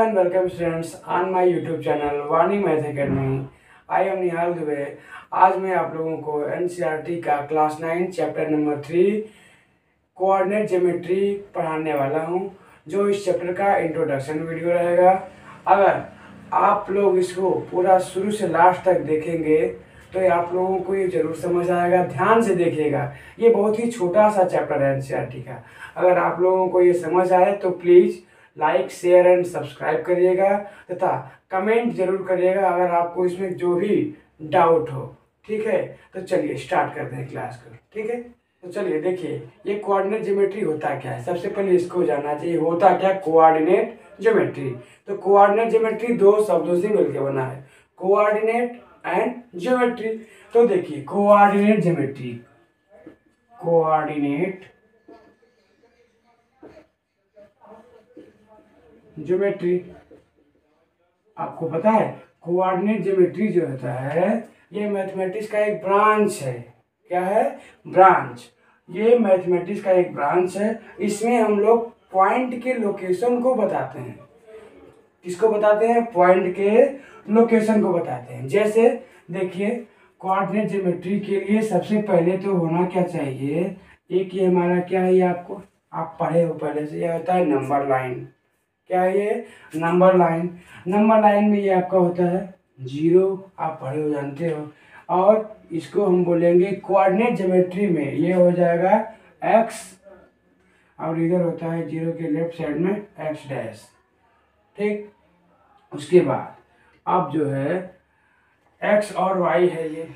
and welcome students on my YouTube channel Vani math academy. I am Nihal Dubey. आज मैं आप लोगों को एनसीईआरटी का class 9 chapter number 3 coordinate geometry पढ़ाने वाला हूं, जो इस चैप्टर का इंट्रोडक्शन वीडियो रहेगा। अगर आप लोग इसको पूरा शुरू से लास्ट तक देखेंगे तो आप लोगों को ये जरूर समझ आएगा। ध्यान से देखिएगा, ये बहुत ही छोटा सा चैप्टर है एनसीईआरटी का। अगर आप लोगों को ये समझ आए तो please like share and subscribe करिएगा तथा कमेंट जरूर करिएगा अगर आपको इसमें जो भी डाउट हो। ठीक है, तो चलिए स्टार्ट करते हैं क्लास को। ठीक है, तो चलिए देखिए ये कोऑर्डिनेट ज्योमेट्री होता क्या है। सबसे पहले इसको जानना चाहिए होता क्या कोऑर्डिनेट ज्योमेट्री। तो कोऑर्डिनेट ज्योमेट्री दो शब्दों से मिलकर बना है, कोऑर्डिनेट एंड ज्योमेट्री। तो देखिए कोऑर्डिनेट ज्योमेट्री, कोऑर्डिनेट ज्योमेट्री आपको पता है कोऑर्डिनेट ज्योमेट्री जो होता है ये मैथमेटिक्स का एक ब्रांच है। क्या है? ब्रांच। ये मैथमेटिक्स का एक ब्रांच है। इसमें हम लोग पॉइंट के लोकेशन को बताते हैं। किसको बताते हैं? पॉइंट के लोकेशन को बताते हैं। जैसे देखिए कोऑर्डिनेट ज्योमेट्री के लिए सबसे पहले तो होना क्या चाहिए, एक ये हमारा क्या है, ये आपको आप पढ़े हो पहले से, यह होता है नंबर लाइन। क्या है ये? Number line. नंबर लाइन में ये आपका होता है जीरो, आप पढ़े हो जानते हो। और इसको हम बोलेंगे कोऑर्डिनेट ज्योमेट्री में ये हो जाएगा एक्स, और इधर होता है जीरो के लेफ्ट साइड में एक्स डैश। ठीक, उसके बाद अब जो है एक्स और वाई है ये,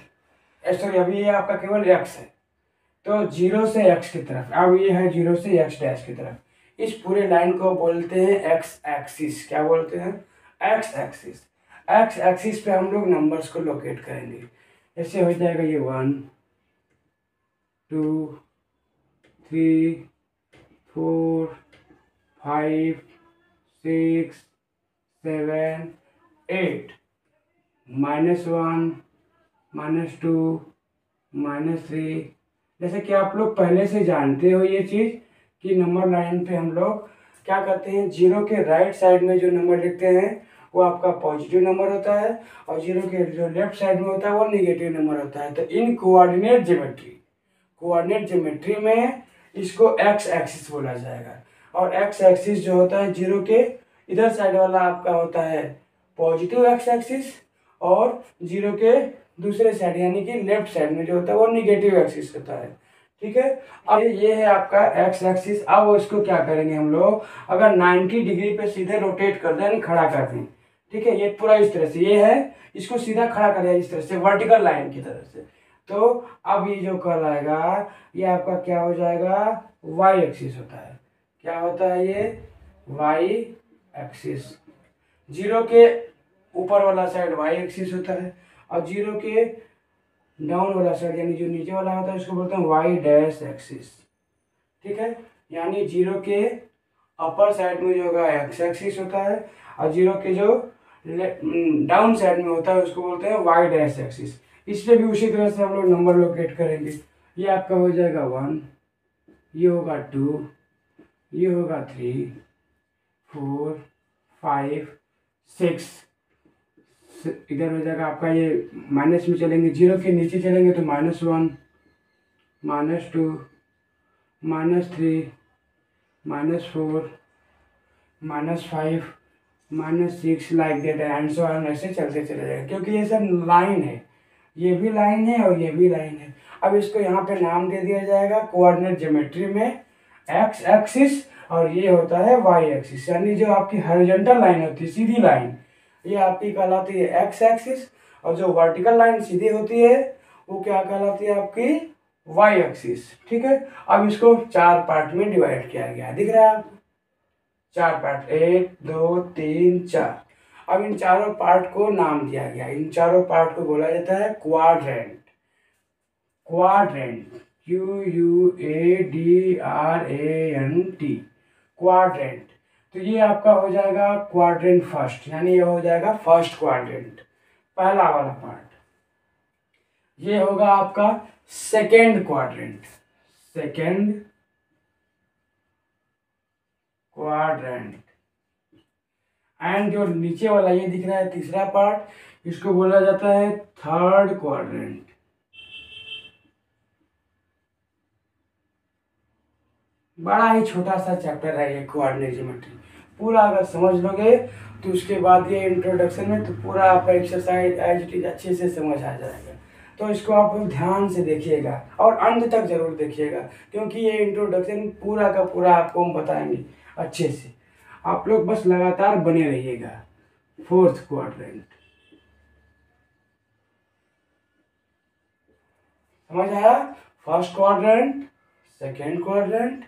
सॉरी अभी ये आपका केवल एक्स है, तो जीरो से एक्स की तरफ, अब ये है जीरो से एक्स डैश की तरफ। इस पूरे लाइन को बोलते हैं एक्स एक्सिस। क्या बोलते हैं? X axis. एक्स एक्सिस पे हम लोग नंबर्स को लोकेट करेंगे। ऐसे हो जाएगा ये 1 2 3 4 5 6 7 8 -1 -2 -3। जैसे कि आप लोग पहले से जानते हो ये चीज़ कि नंबर लाइन पे हम लोग क्या करते हैं, जीरो के राइट साइड में जो नंबर लिखते हैं वो आपका पॉजिटिव नंबर होता है, और जीरो के जो लेफ्ट साइड में होता है वो नेगेटिव नंबर होता है। तो इन कोऑर्डिनेट ज्योमेट्री में इसको एक्स एक्सिस बोला जाएगा। और एक्स एक्सिस जो होता है जीरो के इधर साइड वाला आपका होता है पॉजिटिव एक्स एक्सिस, और जीरो के दूसरे साइड यानी कि लेफ्ट साइड में जो होता है वो नेगेटिव एक्सिस होता है। ठीक है, अब ये है आपका एक्स एक्सिस। अब इसको क्या करेंगे हम लोग, अगर 90 डिग्री पे सीधे रोटेट कर दें यानी खड़ा कर दें। ठीक है, ये पूरा इस तरह से ये है, इसको सीधा खड़ा कर दिया इस तरह से वर्टिकल लाइन की तरह से। तो अब ये जो कहलाएगा ये आपका क्या हो जाएगा, वाई एक्सिस होता है। क्या होता है ये? Y axis. जीरो के ऊपर वाला साइड वाई एक्सिस होता है, और जीरो के डाउन वाला साइड यानी जो नीचे वाला होता है उसको बोलते हैं वाई डैश एक्सिस। ठीक है, यानी जीरो के अपर साइड में जो होगा एक्स एक्सिस होता है, और जीरो के जो डाउन साइड में होता है उसको बोलते हैं वाई डैश एक्सिस। इसलिए भी उसी तरह से हम लोग नंबर लोकेट करेंगे। ये आपका हो जाएगा 1, ये होगा 2, ये होगा 3 4 5 6, इधर हो जाएगा आपका ये माइनस में चलेंगे, जीरो के नीचे चलेंगे तो -1 -2 -3 -4 -5 -6 like that and so on, ऐसे चलते चले जाएंगे क्योंकि ये सब लाइन है, ये भी लाइन है और ये भी लाइन है। अब इसको यहाँ पे नाम दे दिया जाएगा कोऑर्डिनेट ज्योमेट्री में एक्स एक्सिस, और ये होता है वाई एक्सिस। यानी जो आपकी हॉरिजॉन्टल लाइन होती है, सीधी लाइन, ये आपकी कहलाती है एक्स एक्सिस, और जो वर्टिकल लाइन सीधी होती है वो क्या कहलाती है आपकी वाई एक्सिस। ठीक है, अब इसको 4 पार्ट में डिवाइड किया गया है, दिख रहा है आपको? 4 पार्ट, 1 2 3 4। अब इन चारों पार्ट को नाम दिया गया। इन चारों पार्ट को बोला जाता है क्वाड्रेंट। Quadrant, QUADRANT, quadrant. तो ये आपका हो जाएगा क्वाड्रेंट फर्स्ट, यानी ये हो जाएगा फर्स्ट क्वाड्रेंट, पहला वाला पार्ट। ये होगा आपका second quadrant, second quadrant. And जो नीचे वाला ये दिख रहा है तीसरा पार्ट, इसको बोला जाता है थर्ड क्वाड्रेंट। बड़ा ही छोटा सा चैप्टर है ये कोऑर्डिनेट ज्योमेट्री। पूरा अगर समझ लोगे तो उसके बाद ये इंट्रोडक्शन में तो पूरा आपका एक्सरसाइज एज इट इज अच्छे से समझ आ जाएगा। तो इसको आप लोग ध्यान से देखिएगा और अंत तक जरूर देखिएगा, क्योंकि ये इंट्रोडक्शन पूरा का पूरा आपको हम बताएंगे अच्छे से। आप लोग बस लगातार बने रहिएगा। फोर्थ क्वाड्रेंट समझ आया? First quadrant, second quadrant,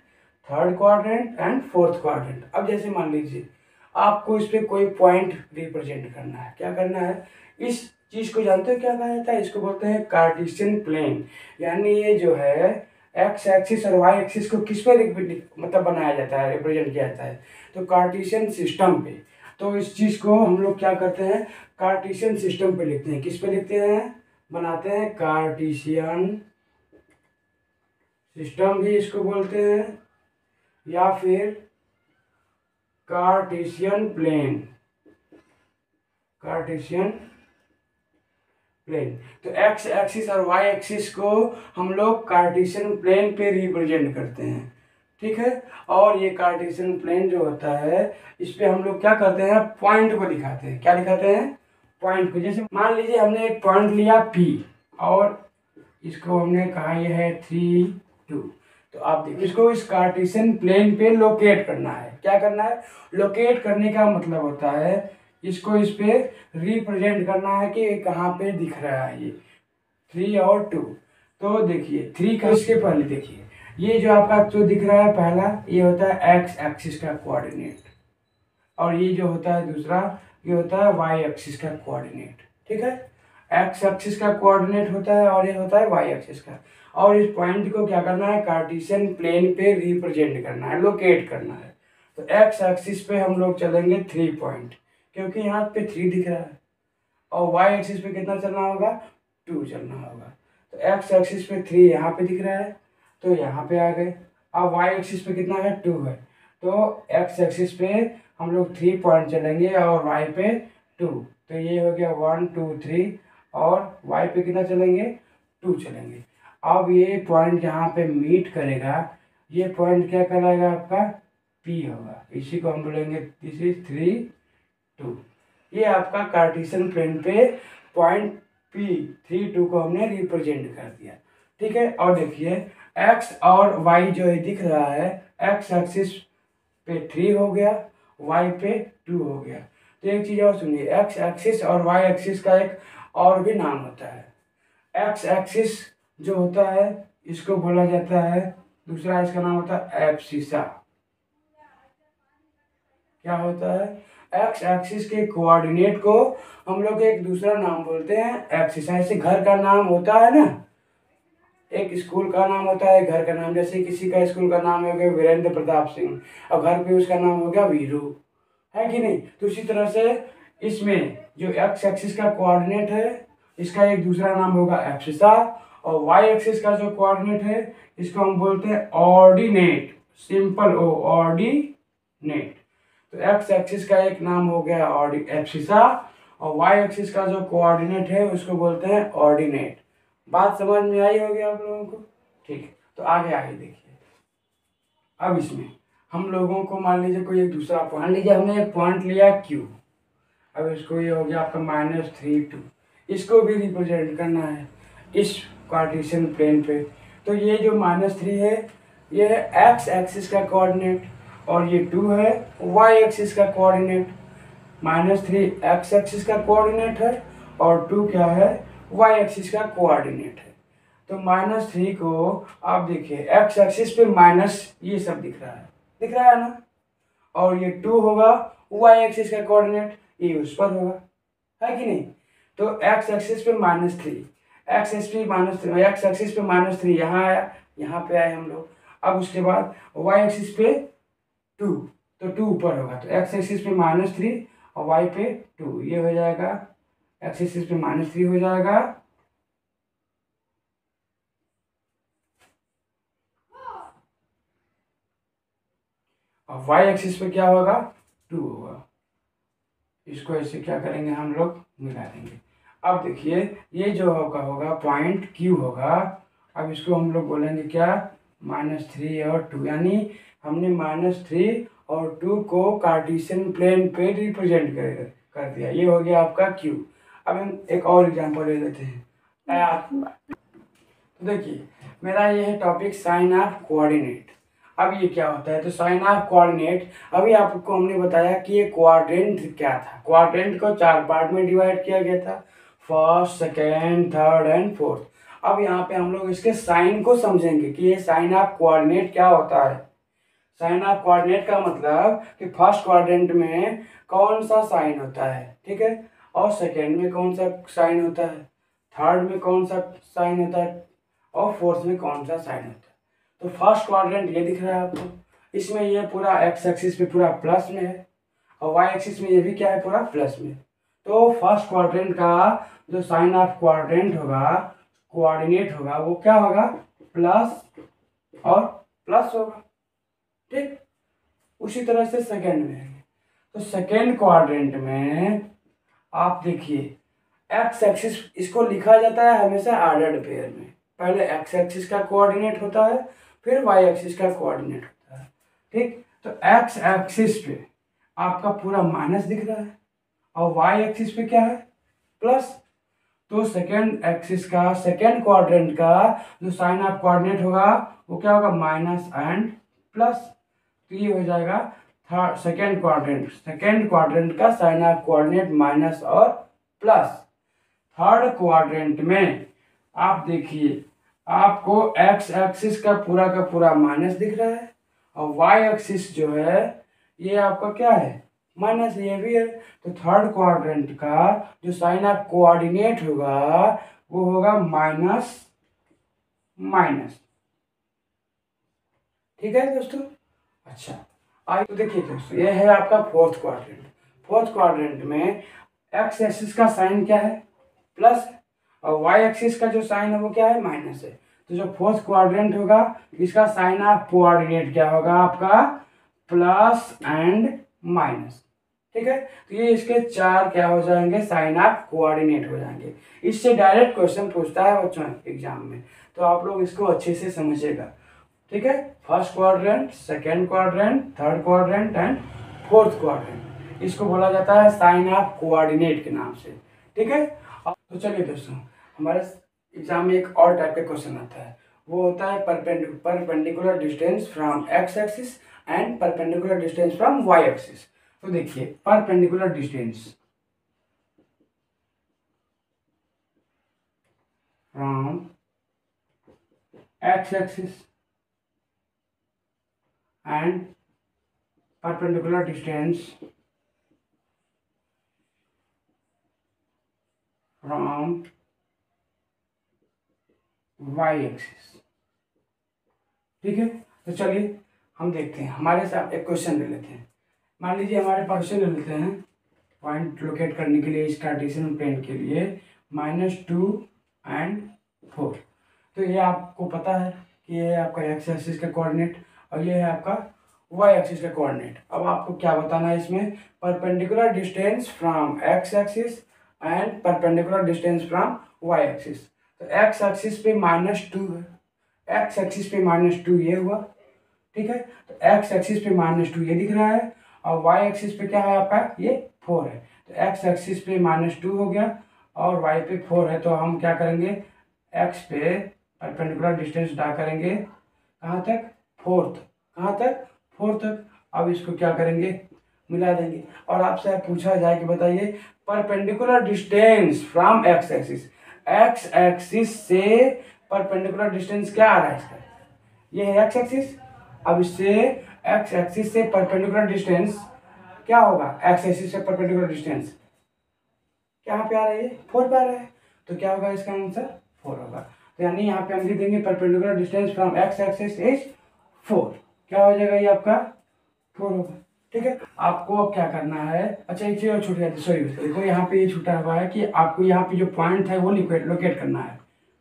third quadrant and fourth quadrant. अब जैसे मान लीजिए आपको इस पे कोई पॉइंट रिप्रेजेंट करना है, क्या करना है? इस चीज को जानते हो क्या कहा जाता है? इसको बोलते हैं कार्टेशियन प्लेन। यानी ये जो है एक्स एक्सिस और वाई एक्सिस को किस पे मतलब बनाया जाता है, रिप्रेजेंट किया जाता है? तो कार्टेशियन सिस्टम पे। तो इस चीज को हम लोग क्या करते हैं? कार्टेशियन सिस्टम पे लिखते हैं। किस पे लिखते हैं? बनाते हैं कार्टेशियन सिस्टम भी इसको बोलते हैं, या फिर कार्टेशियन प्लेन। Cartesian plane. तो एक्स एक्सिस और वाई एक्सिस को हम लोग कार्टेशियन प्लेन पे रिप्रेजेंट करते हैं, ठीक है। और ये कार्टेशियन प्लेन जो होता है, इस पे हम लोग क्या करते हैं? पॉइंट को दिखाते हैं। क्या दिखाते हैं? पॉइंट को। जैसे मान लीजिए हमने एक पॉइंट लिया P और इसको हमने कहा ये है 3, 2। तो आप देखिए इसको इस कार्टेशियन प्लेन पे लोकेट करना है। क्या करना है? लोकेट करने का मतलब होता है इसको इस पे रिप्रेजेंट करना है कि कहाँ पे दिख रहा है ये 3 और 2। तो देखिए 3 का इसके पहले देखिए, ये जो आपका जो दिख रहा है पहला, ये होता है एक्स एक्सिस का कोऑर्डिनेट, और ये जो होता है दूसरा, ये होता है वाई एक्सिस का कोऑर्डिनेट, ठीक है। एक्स एक्सिस का कोऑर्डिनेट होता है और ये होता है वाई एक्सिस का। और इस पॉइंट को क्या करना है? कार्टेशियन प्लेन पे रिप्रेजेंट करना है, लोकेट करना है। तो एक्स एक्सिस पे हम लोग चलेंगे 3 पॉइंट, क्योंकि यहाँ पे 3 दिख रहा है। और वाई एक्सिस पे कितना चलना होगा? 2 चलना होगा। तो एक्स एक्सिस पे 3 यहाँ पे दिख रहा है, तो यहाँ पे आ गए। अब वाई एक्सिस पे कितना है? 2 है। तो एक्स एक्सिस पे हम लोग 3 पॉइंट चलेंगे और वाई पे 2। तो ये हो गया 1, 2, 3। और वाई पे कितना चलेंगे? 2 चलेंगे। अब ये पॉइंट यहाँ पे मीट करेगा, ये पॉइंट क्या कहलाएगा? आपका P होगा। इसी को हम बोलेंगे दिस इज 3, 2। ये आपका कार्टेशियन प्लेन पे पॉइंट P3, 2 को हमने रिप्रेजेंट कर दिया, ठीक है। और देखिए x और y जो है दिख रहा है, x एक्सिस पे 3 हो गया, y पे 2 हो गया। तो एक चीज और सुनिए, x एक्सिस और y एक्सिस का एक और भी नाम होता है। x एक्सिस जो होता है इसको बोला जाता है, दूसरा इसका नाम होता है एब्सिसा। क्या होता है? एक्स एक्सिस के कोऑर्डिनेट को हम लोग एक दूसरा नाम बोलते हैं एक्सिस। ऐसे घर का नाम होता है ना, एक स्कूल का नाम होता है, घर का नाम। जैसे किसी का स्कूल का नाम हो गया वीरेंद्र प्रताप सिंह और घर पे उसका नाम हो गया वीरू, है कि नहीं? तो इसी तरह से इसमें जो एक्स एक्सिस का कोऑर्डिनेट है इसका एक दूसरा नाम होगा एब्सिसा, और वाई एक्सिस का जो कोऑर्डिनेट है इसको हम बोलते हैं ऑर्डिनेट। सिंपल ओ, ऑर्डिनेट। तो एक्स एक्सिस का एक नाम हो गया एब्सिसा, और वाई एक्सिस का जो कोऑर्डिनेट है उसको बोलते हैं ऑर्डिनेट। बात समझ में आई होगी आप लोगों को? ठीक है, तो आगे आगे देखिए। अब इसमें हम लोगों को मान लीजिए कोई एक दूसरा पॉइंट लीजिए, हमने एक पॉइंट लिया Q। अब इसको ये हो गया आपका -3, 2। इसको भी रिप्रेजेंट करना है इस कार्टेशियन प्लेन पे। तो ये जो -3 है ये है एक्स एक्सिस का कोऑर्डिनेट, और ये 2 है वाई एक्सिस का कोऑर्डिनेट। -3 एक्स एक्सिस का कोऑर्डिनेट है और 2 क्या है? वाई एक्सिस का कोऑर्डिनेट है। तो -3 को आप देखिए एक्स एक्सिस पे माइनस ये सब दिख रहा है ना, और ये 2 होगा वाई एक्सिस का कोऑर्डिनेट, ये उस पर होगा, है कि नहीं? तो एक्स एक्सिस पे -3, एक्स एक्सिस पे -3 यहाँ आया, यहाँ पे आए हम लोग। अब उसके बाद वाई एक्सिस पे 2, तो 2 ऊपर होगा। तो एक्स एक्सिस पे -3 और वाई पे 2, ये हो जाएगा एक्स एक्सिस पे -3 हो जाएगा, और वाई एक्सिस पे क्या होगा? 2 होगा। इसको ऐसे क्या करेंगे हम लोग मिला देंगे। अब देखिए ये जो होगा पॉइंट क्यू होगा। अब इसको हम लोग बोलेंगे क्या, -3 और 2, यानी हमने -3 और 2 को कार्टेशियन प्लेन पे रिप्रेजेंट कर दिया। ये हो गया आपका क्यू। अब हम एक और एग्जांपल ले लेते हैं। तो देखिए मेरा ये है टॉपिक साइन ऑफ कोऑर्डिनेट। अब ये क्या होता है, तो साइन ऑफ कोऑर्डिनेट, अभी आपको हमने बताया कि ये क्वाड्रेंट क्या था। क्वाड्रेंट को 4 पार्ट में डिवाइड किया गया था, first, second, third and fourth. अब यहाँ पे हम लोग इसके साइन को समझेंगे कि ये साइन ऑफ कोऑर्डिनेट क्या होता है। साइन ऑफ कोऑर्डिनेट का मतलब कि फर्स्ट क्वाड्रेंट में कौन सा साइन होता है, ठीक है, और सेकेंड में कौन सा साइन होता है, थर्ड में कौन सा साइन होता है, और फोर्थ में कौन सा साइन होता है। तो फर्स्ट क्वाड्रेंट ये दिख रहा है आपको, इसमें ये पूरा एक्स एक्सिस पे पूरा प्लस में है और वाई एक्सिस में ये भी क्या है, पूरा प्लस में। तो फर्स्ट क्वाड्रेंट का जो साइन ऑफ क्वाड्रेंट होगा, कोऑर्डिनेट होगा, वो क्या होगा, प्लस और प्लस होगा, ठीक। उसी तरह से सेकेंड में है, तो सेकेंड क्वाड्रेंट में आप देखिए एक्स एक्सिस, इसको लिखा जाता है हमेशा ऑर्डर्ड पेयर में। पहले एक्स एक्सिस का कोऑर्डिनेट होता है, फिर वाई एक्सिस का कोऑर्डिनेट होता है, ठीक। तो एक्स एक्सिस पे आपका पूरा माइनस दिख रहा है और वाई एक्सिस पे क्या है, प्लस। तो सेकेंड एक्सिस का, सेकेंड क्वाड्रेंट का जो साइन ऑफ कोऑर्डिनेट होगा वो क्या होगा, माइनस एंड प्लस। तो ये हो जाएगा third second quadrant, second quadrant का साइन ऑफ कोऑर्डिनेट माइनस और प्लस। थर्ड क्वाड्रेंट में आप देखिए आपको एक्स एक्सिस का पूरा माइनस दिख रहा है और वाई एक्सिस जो है ये आपका क्या है, माइनस, ये भी है। तो थर्ड क्वाड्रेंट का जो साइन ऑफ कोऑर्डिनेट होगा वो होगा माइनस माइनस, ठीक है दोस्तों। अच्छा आइए तो देखिए दोस्तों, ये है आपका फोर्थ क्वाड्रेंट। फोर्थ क्वाड्रेंट में एक्स एक्सिस का साइन क्या है, प्लस, और वाई एक्सिस का जो साइन है वो क्या है, माइनस है। तो जो फोर्थ क्वाड्रेंट होगा इसका साइन ऑफ कोऑर्डिनेट क्या होगा आपका, प्लस एंड माइनस, ठीक है। तो ये इसके 4 क्या हो जाएंगे, साइन ऑफ कोऑर्डिनेट हो जाएंगे। इससे डायरेक्ट क्वेश्चन पूछता है बच्चों एग्जाम में, तो आप लोग इसको अच्छे से समझिएगा, ठीक है। First quadrant, second quadrant, third quadrant and fourth quadrant, इसको बोला जाता है साइन ऑफ कोऑर्डिनेट के नाम से, ठीक है। तो चलिए दोस्तों, हमारे एग्जाम में एक और टाइप का क्वेश्चन आता है, वो होता है perpendicular distance from x axis and perpendicular distance from y axis. तो देखिए perpendicular distance from x axis and perpendicular distance from y axis, ठीक है। तो चलिए हम देखते हैं, हमारे साथ एक क्वेश्चन ले लेते हैं। मान लीजिए हमारे पास क्वेश्चन ले लेते हैं, पॉइंट लोकेट करने के लिए इस कार्टेशियन प्लेन के लिए -2 एंड 4। तो ये आपको पता है कि ये है आपका एक्स एक्सिस का कोऑर्डिनेट और ये है आपका वाई एक्सिस का कोऑर्डिनेट। अब आपको क्या बताना है इसमें, perpendicular distance from x axis and perpendicular distance from y axis. तो एक्स एक्सिस पे -2 है, एक्स एक्सिस पे -2 ये हुआ, ठीक है। तो एक्स एक्सिस पे -2 ये दिख रहा है और वाई एक्सिस पे क्या है आपका, ये 4 है। तो एक्स एक्सिस पे -2 हो गया और वाई पे 4 है, तो हम क्या करेंगे, एक्स पे परपेंडिकुलर डिस्टेंस ड्रा करेंगे, कहाँ तक, 4 तक, कहाँ तक, 4 तक। अब इसको क्या करेंगे, मिला देंगे। और आपसे पूछा जाए कि बताइए perpendicular distance from x axis, x axis से परपेंडिकुलर डिस्टेंस क्या आ रहा है इसका, ये है एक्स एक्सिस। अब इससे एक्स एक्सिस से परपेंडिकुलर डिस्टेंस क्या होगा, एक्स एक्सिस से परपेंडिकुलर डिस्टेंस क्या पे आ रहा है, 4 पे आ रहा है। तो क्या होगा इसका आंसर, 4 होगा। तो यानी यहाँ पे हम लिख देंगे perpendicular distance from x axis is 4। क्या हो जाएगा, ये आपका 4 होगा, ठीक है। आपको अब क्या करना है, अच्छा एक चीज और छूट गया, सॉरी देखो यहाँ पे ये छूटा हुआ है कि आपको यहाँ पे जो पॉइंट है वो लोकेट करना है,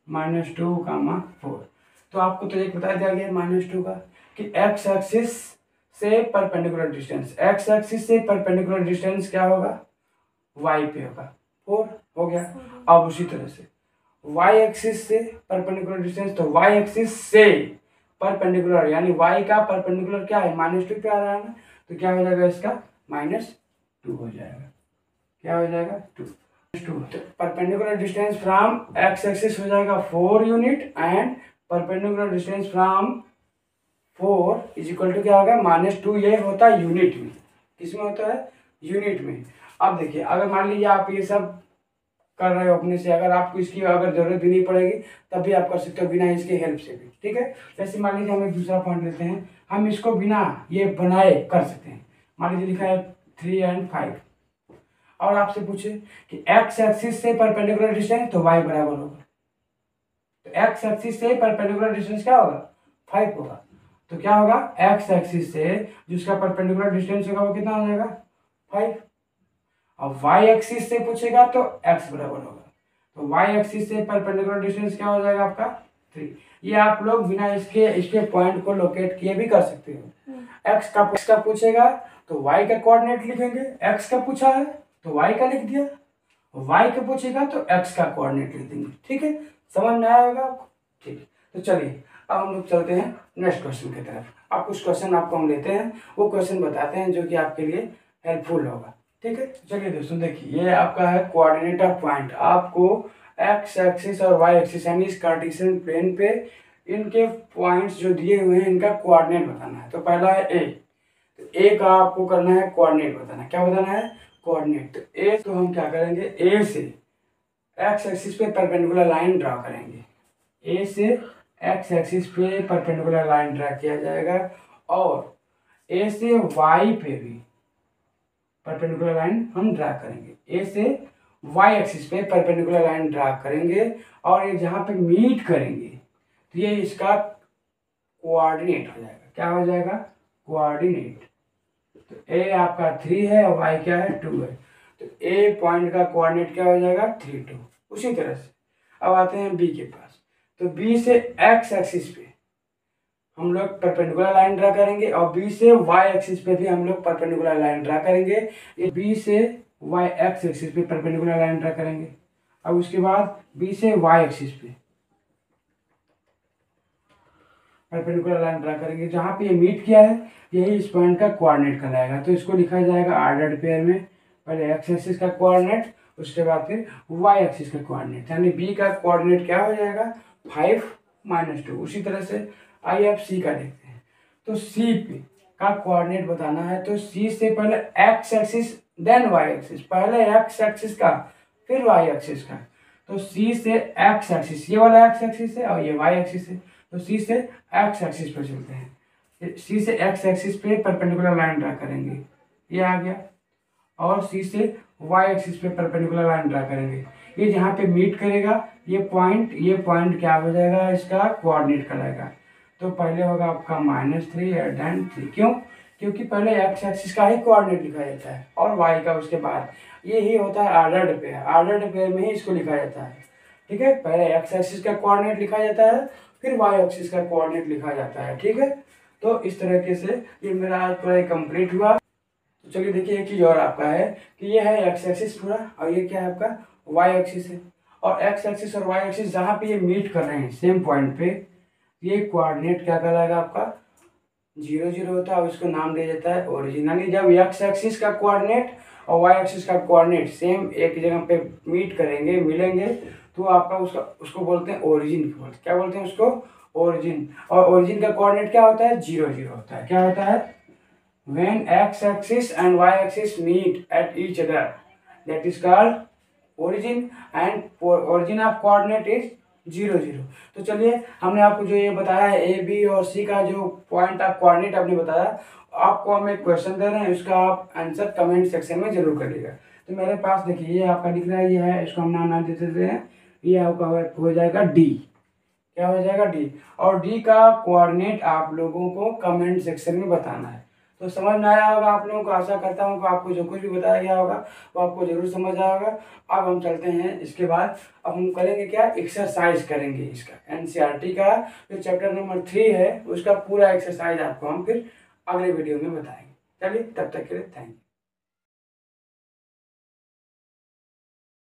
-2, 4। तो आपको तो एक बता दिया गया -2 का कि एक्स एक्सिस से परपेंडिकुलर डिस्टेंस, एक्स एक्सिस से परपेंडिकुलर डिस्टेंस क्या होगा, वाई पे होगा 4 हो गया। अब उसी तरह से वाई एक्सिस से परपेंडिकुलर डिस्टेंस, तो वाई एक्सिस से परपेंडिकुलर यानी वाई का परपेंडिकुलर क्या है -2 पे आ रहा है ना, तो क्या हो जाएगा इसका -2 हो जाएगा। क्या हो जाएगा 2। तो perpendicular distance from x axis हो जाएगा 4 unit and perpendicular distance from 4 is equal to क्या होगा -2। ये होता है यूनिट में, किसमें होता है यूनिट में। अब देखिए अगर मान लीजिए आप ये सब कर रहे हो अपने से, अगर आपको इसकी अगर जरूरत भी नहीं पड़ेगी तब भी आप कर सकते हो बिना इसके हेल्प से भी, ठीक है। जैसे मान लीजिए हम एक दूसरा पॉइंट लेते हैं, हम इसको बिना ये बनाए कर सकते हैं। मान लीजिए लिखा है 3 और 5 और आपसे पूछे कि एक्स एक्सिस से परपेंडिकुलर डिस्टेंस, तो वाई बराबर होगा, तो एक्स एक्सिस से परपेंडिकुलर डिस्टेंस क्या होगा 5 होगा। तो क्या होगा एक्स एक्सिस से जिसका परपेंडिकुलर डिस्टेंस होगा वो कितना हो जाएगा 5। अब वाई एक्सिस से पूछेगा तो एक्स बराबर होगा, तो वाई एक्सिस से परपेंडिकुलर डिस्टेंस क्या हो जाएगा आपका 3। ये आप लोग बिना इसके पॉइंट को लोकेट किए भी कर सकते हो। एक्स का पूछेगा तो वाई का कोऑर्डिनेट लिखेंगे, एक्स का पूछा है तो वाई का लिख दिया, वाई का पूछेगा तो एक्स का कोऑर्डिनेट लिख देंगे, ठीक है। समझ में आया होगा आपको, ठीक। तो चलिए अब हम लोग चलते हैं नेक्स्ट क्वेश्चन की तरफ। अब कुछ क्वेश्चन आपको हम लेते हैं, वो क्वेश्चन बताते हैं जो कि आपके लिए हेल्पफुल होगा, ठीक है। चलिए दोस्तों देखिए ये आपका है कोऑर्डिनेट ऑफ पॉइंट। आपको एक्स एक्सिस और वाई एक्सिस यानी इस कार्टेशियन प्लेन पे इनके पॉइंट्स जो दिए हुए हैं इनका कोऑर्डिनेट बताना है। तो पहला है ए, तो ए का आपको करना है कोऑर्डिनेट बताना। क्या बताना है कोऑर्डिनेट। तो ए तो हम क्या करेंगे, ए से एक्स एक्सिस पे परपेंडिकुलर लाइन ड्रा करेंगे। ए से एक्स एक्सिस पे परपेंडिकुलर लाइन ड्रा किया जाएगा और ए से वाई पे भी परपेंडिकुलर लाइन हम ड्रा करेंगे। ए से वाई एक्सिस पे परपेंडिकुलर लाइन ड्रा करेंगे और ये जहाँ पे मीट करेंगे तो ये इसका कोऑर्डिनेट हो जाएगा। क्या हो जाएगा कोऑर्डिनेट। तो ए आपका 3 है और वाई क्या है 2 है, तो ए पॉइंट का कोऑर्डिनेट क्या हो जाएगा 3 2। उसी तरह से अब आते हैं बी के पास। तो बी से एक्स एक्सिस पे हम लोग परपेंडिकुलर लाइन ड्रा करेंगे और बी से वाई एक्सिस पे भी हम लोग परपेंडिकुलर लाइन ड्रा करेंगे। ये बी से वाई एक्स एक्सिस पे परपेंडिकुलर लाइन ड्रा करेंगे। अब उसके बाद बी से वाई एक्सिस पे परपेंडिकुलर लाइन ड्रा करेंगे। जहाँ पे ये मीट किया है यही इस पॉइंट का कोऑर्डिनेट कहलाएगा। तो इसको लिखा जाएगा ऑर्डर्ड पेयर में, पहले एक्स एक्सिस का कोऑर्डिनेट उसके बाद फिर वाई एक्सिस का कोऑर्डिनेट, यानी बी का कोऑर्डिनेट क्या हो जाएगा 5 -2। उसी तरह से आइए अब सी का देखते हैं। तो सी पे का कोऑर्डिनेट बताना है। तो सी से पहले x axis then y axis, पहले एक्स एक्सिस का फिर वाई एक्सिस का। तो सी से एक्स एक्सिस, ये वाला एक्स एक्सिस है और ये वाई एक्सिस है, तो सी से एक्स एक्सिस पर चलते हैं। सी से एक्स एक्सिस पे परपेंडिकुलर लाइन ड्रा करेंगे, ये आ गया। और सी से वाई एक्सिस पे परपेंडिकुलर लाइन ड्रा करेंगे। ये जहाँ पे मीट करेगा ये पॉइंट क्या हो जाएगा इसका कोऑर्डिनेट कहलाएगा। तो पहले होगा आपका -3 एंड देन 3। क्यों, क्योंकि पहले एक्स एक्सिस का ही कोऑर्डिनेट लिखा जाता है और वाई का उसके बाद। ये ही होता है ऑर्डर्ड पेयर, ऑर्डर्ड पेयर में ही इसको लिखा जाता है, ठीक है। पहले एक्स एक्सिस का कोऑर्डिनेट लिखा जाता है फिर वाई एक्सिस का कोऑर्डिनेट लिखा जाता है, ठीक है। तो इस तरीके से ये मेरा आज पूरा कंप्लीट हुआ। तो चलिए देखिए एक चीज़ और आपका है कि ये है एक्स एक्सिस पूरा और ये क्या है आपका वाई एक्सिस है। और एक्स एक्सिस और वाई एक्सिस जहाँ पे ये मीट कर रहे हैं सेम पॉइंट पे, ये कोऑर्डिनेट क्या कहलाएगा आपका 0 0 होता है और इसको नाम दिया जाता है ओरिजिन। यानी जब एक्स एक्सिस का कोऑर्डिनेट और वाई एक्सिस का कोऑर्डिनेट सेम एक जगह पे मीट करेंगे मिलेंगे तो आपका उसको बोलते हैं ओरिजिन। क्या बोलते हैं उसको ओरिजिन। और ओरिजिन का कोऑर्डिनेट क्या होता है 0 0 होता है। क्या होता है when x axis and y axis meet at each other that is called origin and origin of coordinate is 0 0। तो चलिए हमने आपको जो ये बताया है ए बी और सी का जो पॉइंट ऑफ कोऑर्डिनेट आपने बताया, आपको हम एक क्वेश्चन दे रहे हैं, इसका आप आंसर कमेंट सेक्शन में जरूर करिएगा। तो मेरे पास देखिए ये आपका दिख रहा है, ये है, इसको हम नाम दे देते हैं, ये आपका हो जाएगा डी। क्या हो जाएगा डी। और डी का कोऑर्डिनेट आप लोगों को कमेंट सेक्शन में बताना है। तो समझ में आया होगा आप लोगों को, आशा करता हूँ कि आपको जो कुछ भी बताया गया होगा वो आपको जरूर समझ आया होगा। अब हम चलते हैं इसके बाद, अब हम करेंगे क्या एक्सरसाइज करेंगे इसका एनसीईआरटी का जो चैप्टर नंबर 3 है उसका पूरा एक्सरसाइज आपको हम फिर अगले वीडियो में बताएंगे। चलिए तब तक के लिए थैंक यू।